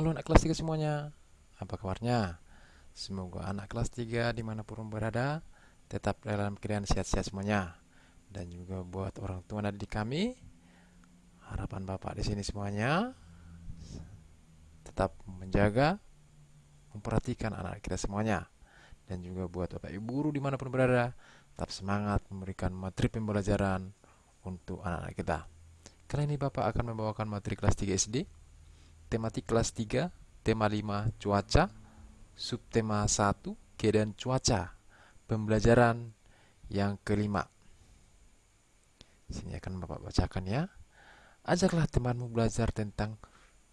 Halo anak kelas 3 semuanya, apa kabarnya? Semoga anak kelas 3 dimanapun berada tetap dalam keadaan sehat-sehat semuanya. Dan juga buat orang tua dan didik kami, harapan Bapak di sini semuanya tetap menjaga, memperhatikan anak kita semuanya. Dan juga buat Bapak Ibu guru dimanapun berada, tetap semangat memberikan materi pembelajaran untuk anak-anak kita. Kali ini Bapak akan membawakan materi kelas 3 SD, tematik kelas 3, tema 5 cuaca, subtema 1 keadaan cuaca, pembelajaran yang kelima. Sini akan Bapak bacakan ya. Ajaklah temanmu belajar tentang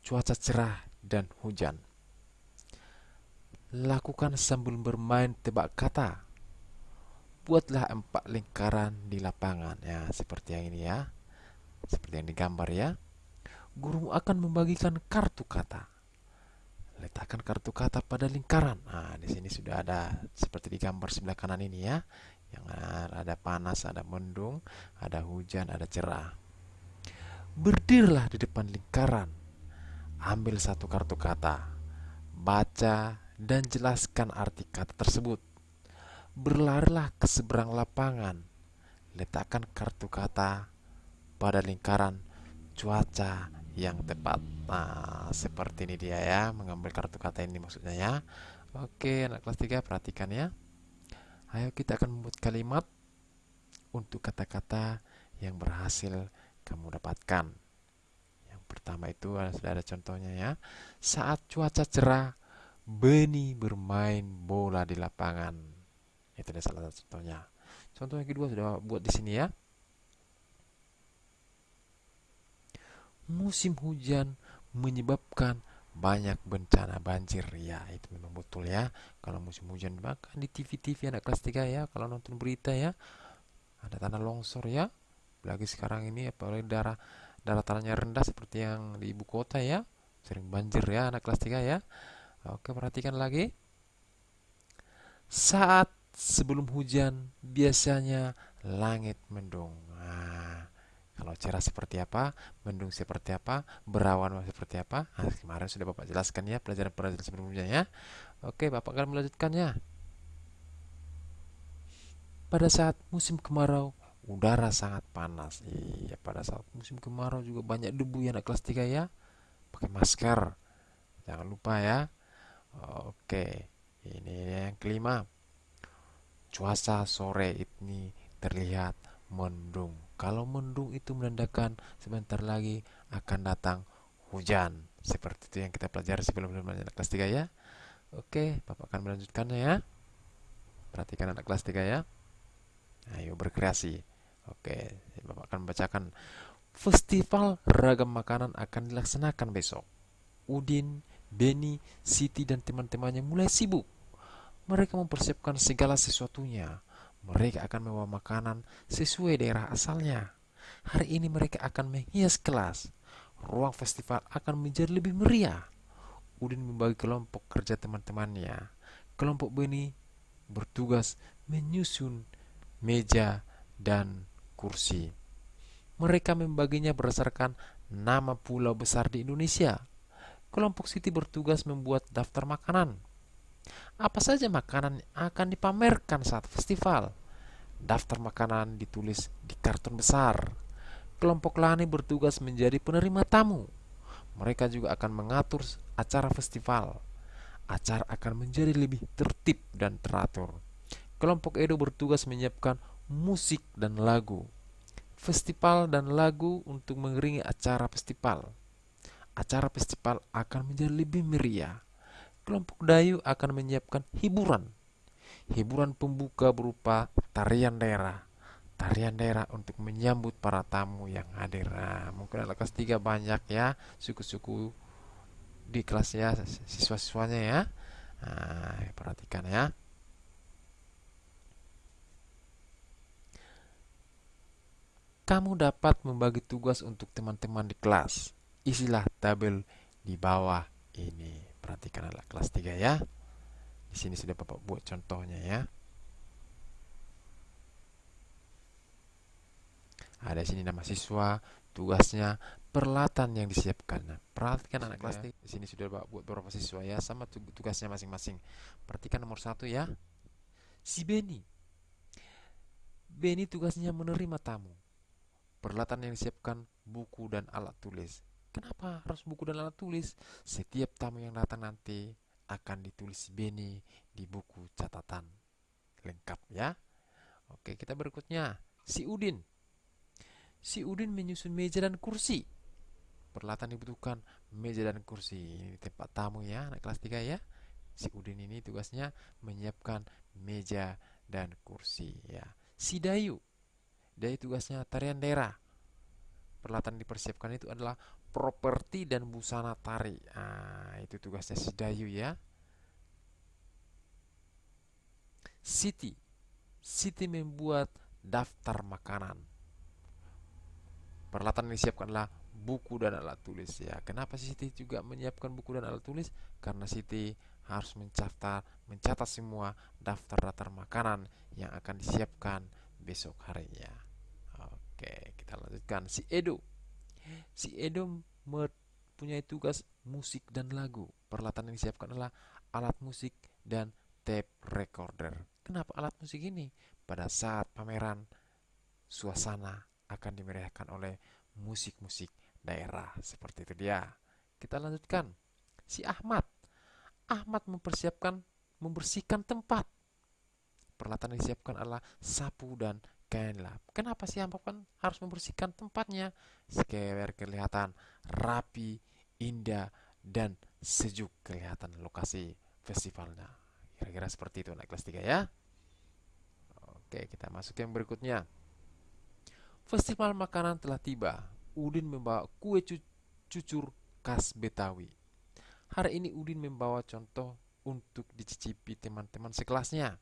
cuaca cerah dan hujan. Lakukan sambil bermain tebak kata. Buatlah 4 lingkaran di lapangan. Ya, seperti yang ini ya. Seperti yang digambar ya. Guru akan membagikan kartu kata. Letakkan kartu kata pada lingkaran. Nah, di sini sudah ada seperti di gambar sebelah kanan ini ya. Yang ada panas, ada mendung, ada hujan, ada cerah. Berdirilah di depan lingkaran. Ambil satu kartu kata. Baca dan jelaskan arti kata tersebut. Berlarilah ke seberang lapangan. Letakkan kartu kata pada lingkaran cuaca yang tepat. Nah, seperti ini dia ya, mengambil kartu kata ini maksudnya ya. Oke, anak kelas 3 perhatikan ya. Ayo kita akan membuat kalimat untuk kata-kata yang berhasil kamu dapatkan. Yang pertama itu sudah ada contohnya ya. Saat cuaca cerah, Beni bermain bola di lapangan. Itu adalah salah satu contohnya. Contoh yang kedua sudah buat di sini ya. Musim hujan menyebabkan banyak bencana banjir. Ya, itu memang betul ya. Kalau musim hujan, bahkan di TV-TV anak kelas 3 ya, kalau nonton berita ya, ada tanah longsor ya. Apalagi sekarang ini apalagi daratannya rendah seperti yang di ibu kota ya. Sering banjir ya anak kelas 3 ya. Oke, perhatikan lagi. Saat sebelum hujan biasanya langit mendung. Nah, kalau cerah seperti apa, mendung seperti apa, berawan seperti apa. Nah, kemarin sudah Bapak jelaskan ya pelajaran-pelajaran sebelumnya ya. Oke, Bapak akan melanjutkannya. Pada saat musim kemarau, udara sangat panas. Iya, pada saat musim kemarau juga banyak debu ya anak kelas 3 ya. Pakai masker. Jangan lupa ya. Oke, ini yang kelima. Cuaca sore ini terlihat mendung. Kalau mendung itu menandakan sebentar lagi akan datang hujan. Seperti itu yang kita pelajari sebelum-sebelumnya anak kelas 3 ya. Oke, Bapak akan melanjutkannya ya. Perhatikan anak kelas 3 ya. Ayo berkreasi. Oke, Bapak akan membacakan. Festival ragam makanan akan dilaksanakan besok. Udin, Beni, Siti dan teman-temannya mulai sibuk. Mereka mempersiapkan segala sesuatunya. Mereka akan membawa makanan sesuai daerah asalnya. Hari ini mereka akan menghias kelas. Ruang festival akan menjadi lebih meriah. Udin membagi kelompok kerja teman-temannya. Kelompok Beni bertugas menyusun meja dan kursi. Mereka membaginya berdasarkan nama pulau besar di Indonesia. Kelompok Siti bertugas membuat daftar makanan. Apa saja makanan yang akan dipamerkan saat festival? Daftar makanan ditulis di karton besar. Kelompok Lani bertugas menjadi penerima tamu. Mereka juga akan mengatur acara festival. Acara akan menjadi lebih tertib dan teratur. Kelompok Edo bertugas menyiapkan musik dan lagu. Festival dan lagu untuk mengiringi acara festival. Acara festival akan menjadi lebih meriah. Kelompok Dayu akan menyiapkan hiburan. Hiburan pembuka berupa tarian daerah. Tarian daerah untuk menyambut para tamu yang hadir. Nah, mungkin anak kelas 3 banyak ya suku-suku di kelasnya, siswa-siswanya ya. Nah, perhatikan ya. Kamu dapat membagi tugas untuk teman-teman di kelas. Isilah tabel di bawah ini. Perhatikan anak kelas 3 ya. Di sini sudah Bapak buat contohnya ya. Ada sini nama siswa, tugasnya peralatan yang disiapkan. Nah, perhatikan anak kelas tiga. Di sini sudah buat beberapa siswa ya, sama tugasnya masing-masing. Perhatikan nomor 1 ya. Si Beni. Beni tugasnya menerima tamu. Peralatan yang disiapkan buku dan alat tulis. Kenapa harus buku dan alat tulis? Setiap tamu yang datang nanti akan ditulis si Beni di buku catatan lengkap ya. Oke, kita berikutnya. Si Udin. Si Udin menyusun meja dan kursi. Peralatan dibutuhkan meja dan kursi. Ini tempat tamu ya, anak kelas 3 ya. Si Udin ini tugasnya menyiapkan meja dan kursi ya. Si Dayu. Dayu tugasnya tarian daerah. Peralatan dipersiapkan itu adalah properti dan busana tari. Nah, itu tugasnya si Dayu ya. Siti. Siti membuat daftar makanan. Peralatan yang disiapkan adalah buku dan alat tulis ya. Kenapa Siti juga menyiapkan buku dan alat tulis? Karena Siti harus mencatat semua daftar-daftar makanan yang akan disiapkan besok harinya. Oke, kita lanjutkan. Si Edo. Si Edo mempunyai tugas musik dan lagu. Peralatan yang disiapkan adalah alat musik dan tape recorder. Kenapa alat musik ini? Pada saat pameran, suasana akan dimeriahkan oleh musik-musik daerah. Seperti itu dia. Kita lanjutkan. Si Ahmad. Ahmad membersihkan tempat. Peralatan yang disiapkan adalah sapu dan kain lap. Kenapa si Ahmad harus membersihkan tempatnya? Supaya kelihatan rapi, indah, dan sejuk kelihatan lokasi festivalnya. Kira-kira seperti itu anak kelas 3 ya. Oke, kita masuk yang berikutnya. Festival makanan telah tiba. Udin membawa kue cucur khas Betawi. Hari ini Udin membawa contoh untuk dicicipi teman-teman sekelasnya.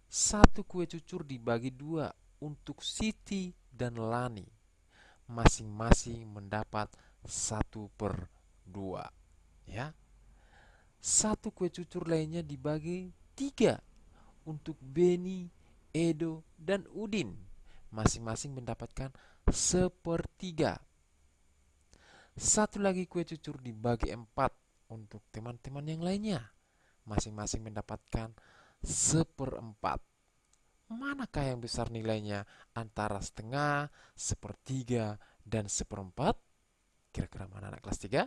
Satu kue cucur dibagi 2 untuk Siti dan Lani. Masing-masing mendapat 1/2 ya. Satu kue cucur lainnya dibagi 3 untuk Beni, Edo, dan Udin. Masing-masing mendapatkan 1/3. Satu lagi kue cucur dibagi 4 untuk teman-teman yang lainnya. Masing-masing mendapatkan 1/4. Manakah yang besar nilainya antara setengah, 1/3, dan 1/4? Kira-kira mana anak kelas 3?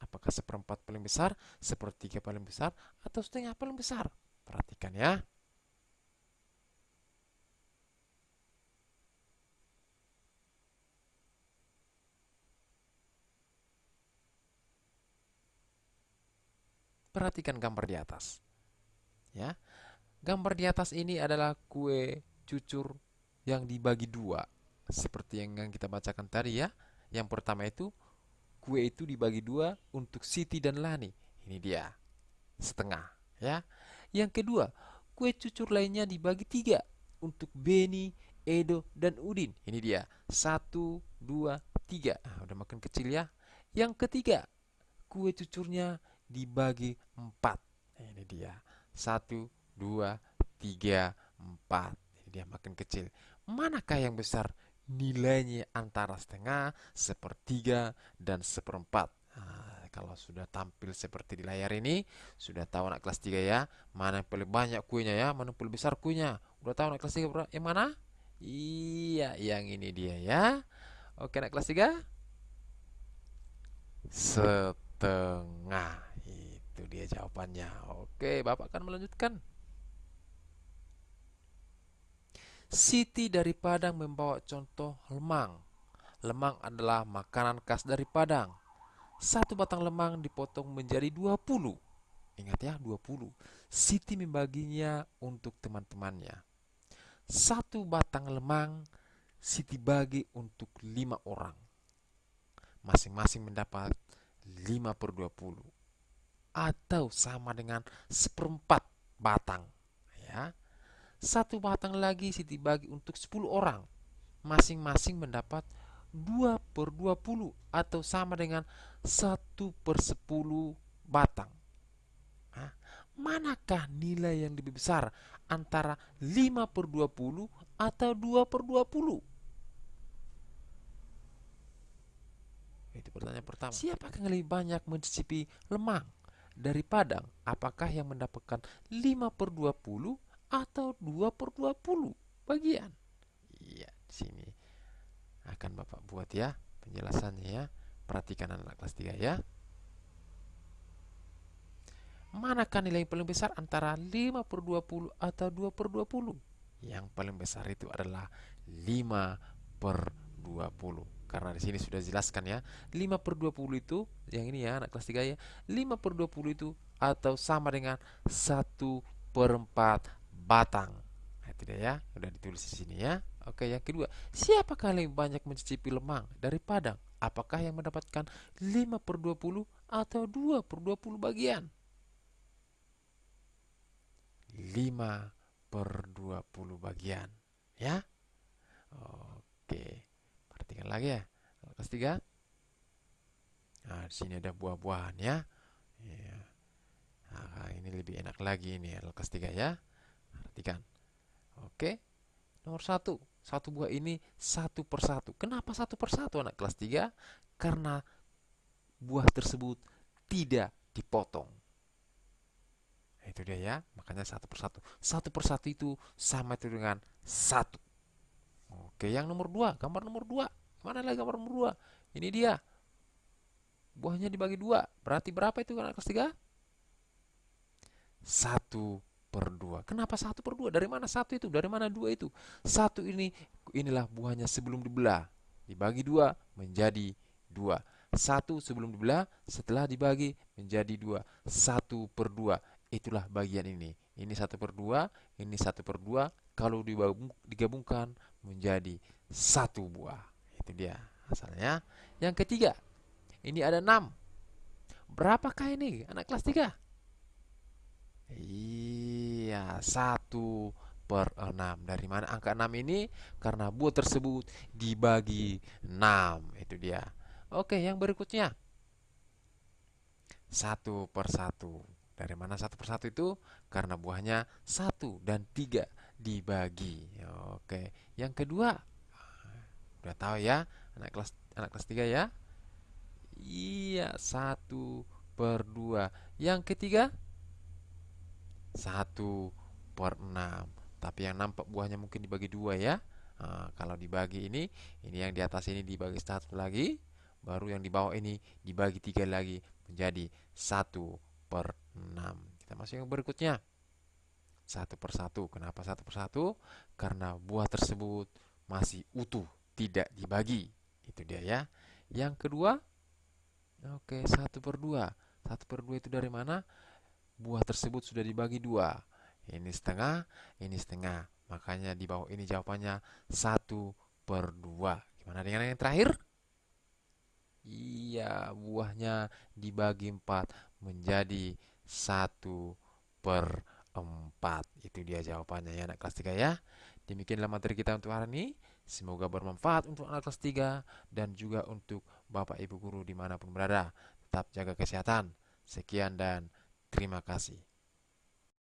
Apakah 1/4 paling besar, 1/3 paling besar, atau setengah paling besar? Perhatikan ya. Perhatikan gambar di atas. Ya. Gambar di atas ini adalah kue cucur yang dibagi 2. Seperti yang kita bacakan tadi ya. Yang pertama itu kue itu dibagi 2 untuk Siti dan Lani. Ini dia. Setengah ya. Yang kedua, kue cucur lainnya dibagi 3 untuk Beni, Edo, dan Udin. Ini dia. 1, 2, 3. Nah, udah makin kecil ya. Yang ketiga, kue cucurnya dibagi 4. Ini dia. 1, 2, 3, 4. Ini dia makin kecil. Manakah yang besar? Nilainya antara setengah, 1/3, dan 1/4. Nah, kalau sudah tampil seperti di layar ini, sudah tahu anak kelas 3 ya. Mana yang paling banyak kuenya ya, mana yang paling besar kuenya. Udah tahu anak kelas 3 yang mana? Iya, yang ini dia ya. Oke, anak kelas 3. Setengah. Itu dia jawabannya. Oke, Bapak akan melanjutkan. Siti dari Padang membawa contoh lemang. Lemang adalah makanan khas dari Padang. Satu batang lemang dipotong menjadi 20. Ingat ya, 20. Siti membaginya untuk teman-temannya. Satu batang lemang Siti bagi untuk 5 orang. Masing-masing mendapat 5/20. Atau sama dengan 1/4 batang. Ya. Satu batang lagi Siti bagi untuk 10 orang. Masing-masing mendapat 2/20 atau sama dengan 1/10 batang. Nah, manakah nilai yang lebih besar antara 5/20 atau 2/20? Pertanyaan pertama, siapakah yang lebih banyak mencicipi lemang dari Padang? Apakah yang mendapatkan 5/20 atau 2/20 bagian? Iya, di sini akan Bapak buat ya penjelasannya ya. Perhatikan anak kelas 3 ya. Manakah nilai yang paling besar antara 5/20 atau 2/20? Yang paling besar itu adalah 5/20. Karena di sini sudah jelaskan ya, 5/20 itu, yang ini ya anak kelas 3 ya, 5/20 itu atau sama dengan 1/4 batang. Nah, itu dia ya, udah ditulis di sini ya. Oke, yang kedua, siapakah yang lebih banyak mencicipi lemang dari Padang? Apakah yang mendapatkan 5/20 atau 2/20 bagian? 5/20 bagian ya. Oke, perhatikan lagi ya kelas 3. Nah, di sini ada buah-buahan ya. Ya. Nah, ini lebih enak lagi ini ya kelas 3 ya. Perhatikan. Oke, nomor satu, satu buah ini satu persatu. Kenapa satu persatu anak kelas 3? Karena buah tersebut tidak dipotong. Itu dia ya, makanya satu persatu. Satu persatu itu sama itu dengan satu. Oke, yang nomor 2, gambar nomor 2. Mana lagi gambar nomor 2? Ini dia. Buahnya dibagi 2. Berarti berapa itu anak kelas 3? 1/2. Kenapa 1/2? Dari mana 1 itu? Dari mana 2 itu? 1 ini, inilah buahnya sebelum dibelah. Dibagi 2 menjadi 2. 1 sebelum dibelah, setelah dibagi menjadi 2. 1/2. Itulah bagian ini. Ini 1/2, ini 1/2. Kalau digabungkan menjadi 1 buah. Itu dia asalnya. Yang ketiga, ini ada 6. Berapakah ini anak kelas 3? Iya, 1/6. Dari mana angka 6 ini? Karena buah tersebut dibagi 6. Itu dia. Oke, yang berikutnya. 1/1. Dari mana 1/1 itu? Karena buahnya 1 dan 3 dibagi. Oke, yang kedua. Udah tahu ya, anak kelas 3 ya? Iya, 1/2. Yang ketiga, 1/6. Tapi yang nampak buahnya mungkin dibagi 2 ya. Nah, kalau dibagi ini yang di atas ini dibagi 1 lagi, baru yang di bawah ini dibagi 3 lagi menjadi 1/6. Kita masuk yang berikutnya. 1/1. Kenapa 1/1? Karena buah tersebut masih utuh, tidak dibagi. Itu dia ya. Yang kedua, oke, 1/2. 1/2 itu dari mana? Buah tersebut sudah dibagi 2. Ini setengah, ini setengah. Makanya di bawah ini jawabannya 1/2. Gimana dengan yang terakhir? Iya, buahnya dibagi 4 menjadi 1/4. Itu dia jawabannya ya anak kelas 3 ya. Demikianlah materi kita untuk hari ini. Semoga bermanfaat untuk anak kelas 3 dan juga untuk Bapak Ibu Guru dimanapun berada. Tetap jaga kesehatan. Sekian dan terima kasih.